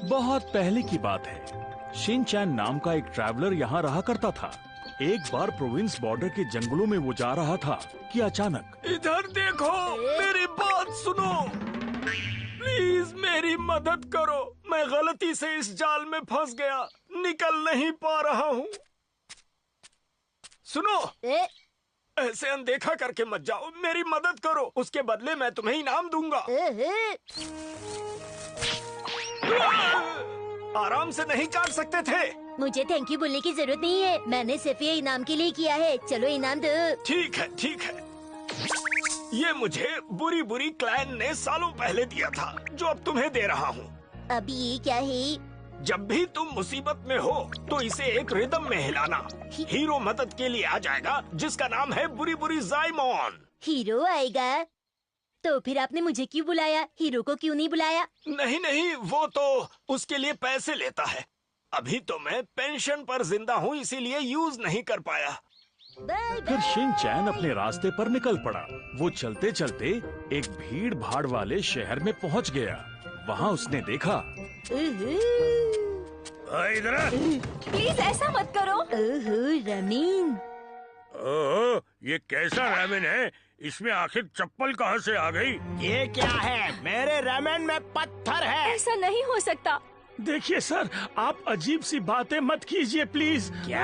बहुत पहले की बात है। शिनचैन नाम का एक ट्रैवलर यहाँ रहा करता था। एक बार प्रोविंस बॉर्डर के जंगलों में वो जा रहा था कि अचानक, इधर देखो, मेरी बात सुनो, प्लीज मेरी मदद करो, मैं गलती से इस जाल में फंस गया, निकल नहीं पा रहा हूँ। सुनो, ऐसे अनदेखा करके मत जाओ, मेरी मदद करो, उसके बदले मैं तुम्हें इनाम दूंगा। आराम से नहीं काट सकते थे? मुझे थैंक यू बोलने की जरूरत नहीं है, मैंने सिर्फ ये इनाम के लिए किया है। चलो इनाम दो। ठीक है, ठीक है। ये मुझे बुरी बुरी क्लैन ने सालों पहले दिया था, जो अब तुम्हें दे रहा हूँ। अभी ये क्या है? जब भी तुम मुसीबत में हो तो इसे एक रिदम में हिलाना। हीरो मदद के लिए आ जाएगा, जिसका नाम है बुरी बुरी जाइमोन। हीरो आएगा? तो फिर आपने मुझे क्यों बुलाया? हीरो को क्यों नहीं बुलाया? नहीं नहीं, वो तो उसके लिए पैसे लेता है। अभी तो मैं पेंशन पर जिंदा हूँ, इसीलिए यूज नहीं कर पाया। फिर शिनचैन अपने रास्ते पर निकल पड़ा। वो चलते चलते एक भीड़ भाड़ वाले शहर में पहुँच गया। वहाँ उसने देखा, इधर प्लीज ऐसा मत करो। ओहो रामेन। ओह, ये कैसा रामेन है? इसमें आखिर चप्पल कहाँ से आ गई? ये क्या है? मेरे रामेन में पत्थर है। ऐसा नहीं हो सकता। देखिए सर, आप अजीब सी बातें मत कीजिए प्लीज। क्या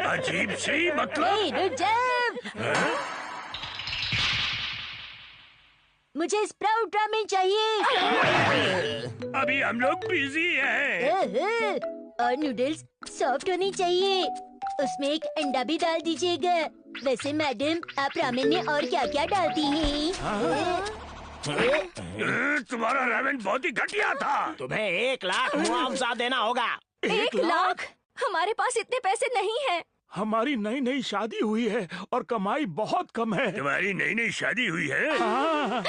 अजीब सी मतलब? रुक जाओ। मुझे स्प्राउट रामेन चाहिए। अभी हम लोग बिजी हैं। और नूडल्स सॉफ्ट होनी चाहिए, उसमें एक अंडा भी डाल दीजिएगा। वैसे मैडम, आप रामेन में और क्या क्या डालती हैं? तुम्हारा रामेन बहुत ही घटिया था। तुम्हें 1 लाख मुआवजा देना होगा। 1 लाख? हमारे पास इतने पैसे नहीं हैं। हमारी नई नई शादी हुई है और कमाई बहुत कम है। तुम्हारी नई नई शादी हुई है? हाँ।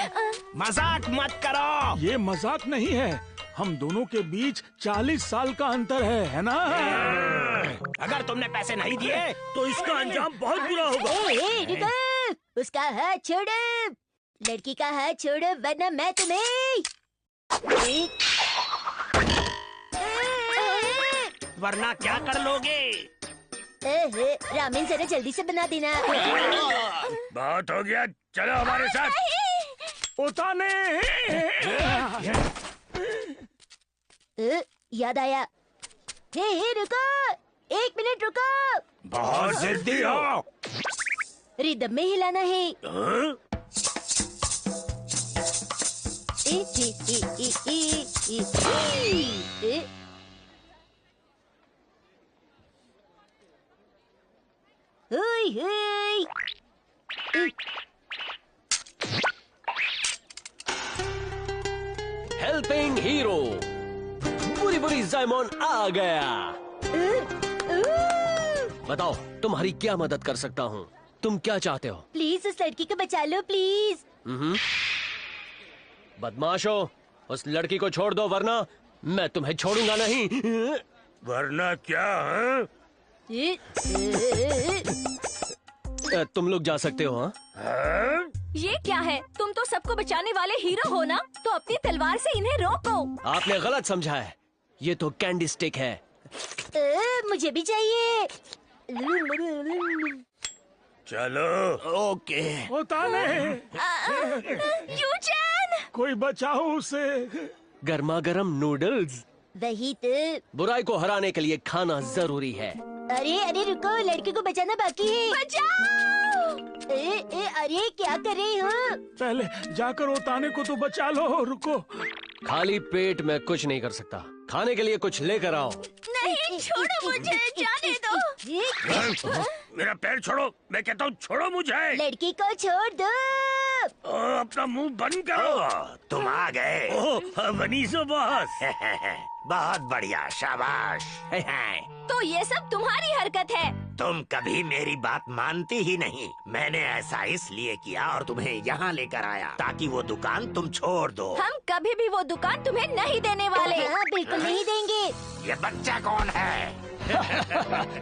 मजाक मत करो। ये मजाक नहीं है, हम दोनों के बीच 40 साल का अंतर है ना? अगर तुमने पैसे नहीं दिए तो इसका अंजाम बहुत बुरा होगा। रुको, उसका हाथ छोड़ो, लड़की का हाथ छोड़ो, वरना मैं तुम्हें। वरना क्या कर लोगे? रामेन जरा जल्दी से बना देना। बहुत हो गया, चलो हमारे साथ। उताने। याद आया। हे रुको, 1 मिनट रुको। बहुत जिद्दी हो। रिदम में हिलाना है। हाँ? हेल्पिंग हीरो बुरी बुरी जाइमोन आ गया। बताओ, तुम्हारी क्या मदद कर सकता हूँ? तुम क्या चाहते हो? प्लीज उस लड़की को बचा लो प्लीज। बदमाशो, उस लड़की को छोड़ दो, वरना मैं तुम्हें छोड़ूंगा नहीं। वरना क्या? हाँ? तुम लोग जा सकते हो। हाँ? हाँ? ये क्या है? तुम तो सबको बचाने वाले हीरो हो ना, तो अपनी तलवार से इन्हें रोको। आपने गलत समझा है, ये तो कैंडी स्टिक है। मुझे भी चाहिए। चलो। ओके। उताने। यूचैन! कोई बचाओ उसे। गर्मा गर्म नूडल्स। वही तो। बुराई को हराने के लिए खाना जरूरी है। अरे रुको, लड़की को बचाना बाकी है। बचाओ! अरे क्या कर रही हो? पहले जाकर उताने को तो बचा लो। रुको। खाली पेट में कुछ नहीं कर सकता, खाने के लिए कुछ लेकर आओ। नहीं, छोड़ो मुझे, जाने दो। मेरा पैर छोड़ो, मैं कहता हूँ छोड़ो मुझे। लड़की को छोड़ दो। अपना मुंह बंद करो। तुम आ गए। ओह, वनीसो बॉस। बहुत बढ़िया, शाबाश। तो ये सब तुम्हारी हरकत है। तुम कभी मेरी बात मानती ही नहीं। मैंने ऐसा इसलिए किया और तुम्हें यहाँ लेकर आया ताकि वो दुकान तुम छोड़ दो। हम कभी भी वो दुकान तुम्हें नहीं देने वाले। हाँ, बिल्कुल नहीं देंगे। ये बच्चा कौन है?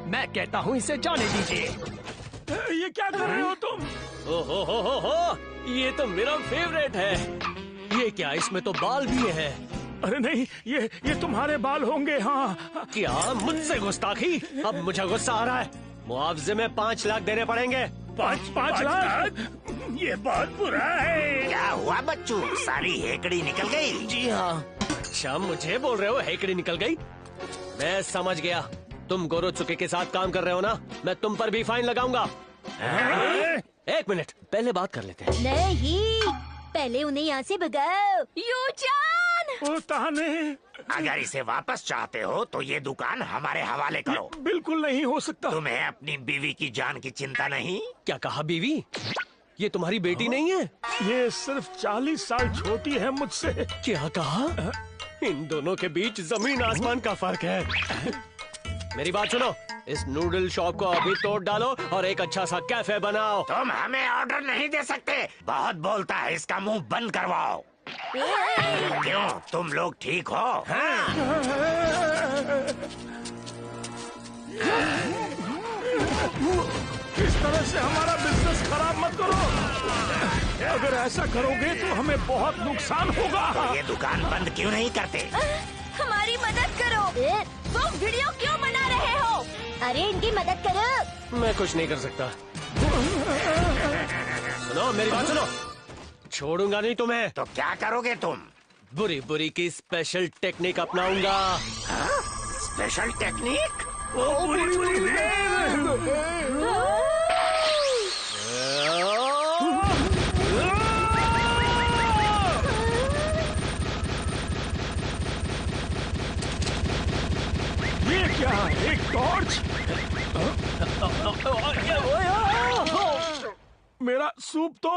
मैं कहता हूँ इसे जाने दीजिए। ये क्या कर रहे हो तुम? ओहो हो, ये तो मेरा फेवरेट है। ये क्या, इसमें तो बाल भी है। अरे नहीं, ये तुम्हारे बाल होंगे। हाँ। क्या मुझसे गुस्ताखी? अब मुझे गुस्सा आ रहा है। मुआवजे में 5 लाख देने पड़ेंगे। 5 लाख? ये बहुत बुरा है। क्या हुआ बच्चू, सारी हेकड़ी निकल गई? जी हाँ। अच्छा, मुझे बोल रहे हो हेकड़ी निकल गई? मैं समझ गया, तुम गोरोचुके के साथ काम कर रहे हो ना। मैं तुम पर भी फाइन लगाऊंगा। 1 मिनट, पहले बात कर लेते हैं। नहीं, पहले उन्हें यहाँ से भगाओ। यूचान! ओ ताने, अगर इसे वापस चाहते हो तो ये दुकान हमारे हवाले करो। बिल्कुल नहीं हो सकता। तुम्हें अपनी बीवी की जान की चिंता नहीं? क्या कहा बीवी? ये तुम्हारी बेटी नहीं है? ये सिर्फ 40 साल छोटी है मुझसे। क्या कहा? इन दोनों के बीच जमीन आसमान का फर्क है। मेरी बात सुनो, इस नूडल शॉप को अभी तोड़ डालो और एक अच्छा सा कैफे बनाओ। तुम हमें ऑर्डर नहीं दे सकते, बहुत बोलता है, इसका मुंह बंद करवाओ। क्यों, तुम लोग ठीक हो? हाँ? इस तरह से हमारा बिजनेस खराब मत करो। अगर ऐसा करोगे तो हमें बहुत नुकसान होगा। ये दुकान बंद क्यों नहीं करते? हमारी मदद करो। वो वीडियो क्यों बना रहे हो? अरे इनकी मदद करो। मैं कुछ नहीं कर सकता। सुनो, मेरी बात सुनो, छोड़ूंगा नहीं तुम्हें। तो क्या करोगे तुम? बुरी बुरी की स्पेशल टेक्निक अपनाऊंगा। Special technique? ये क्या, एक टॉर्च? मेरा सूप तो।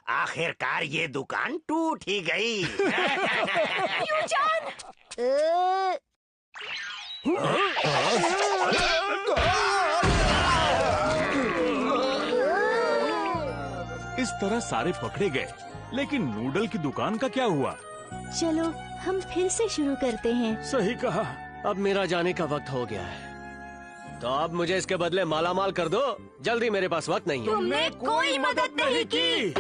आखिरकार ये दुकान टूट ही गई। यूचान! इस तरह सारे पकड़े गए, लेकिन नूडल की दुकान का क्या हुआ? चलो हम फिर से शुरू करते हैं। सही कहा। अब मेरा जाने का वक्त हो गया है, तो अब मुझे इसके बदले मालामाल कर दो। जल्दी, मेरे पास वक्त नहीं है। तुमने कोई मदद नहीं की।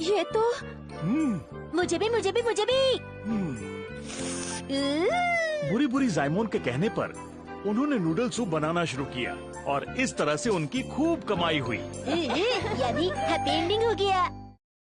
ये तो मुझे भी, मुझे भी, मुझे भी। बुरी बुरी जायमोन के कहने पर उन्होंने नूडल सूप बनाना शुरू किया और इस तरह से उनकी खूब कमाई हुई। यानी हैप्पी एंडिंग हो गया।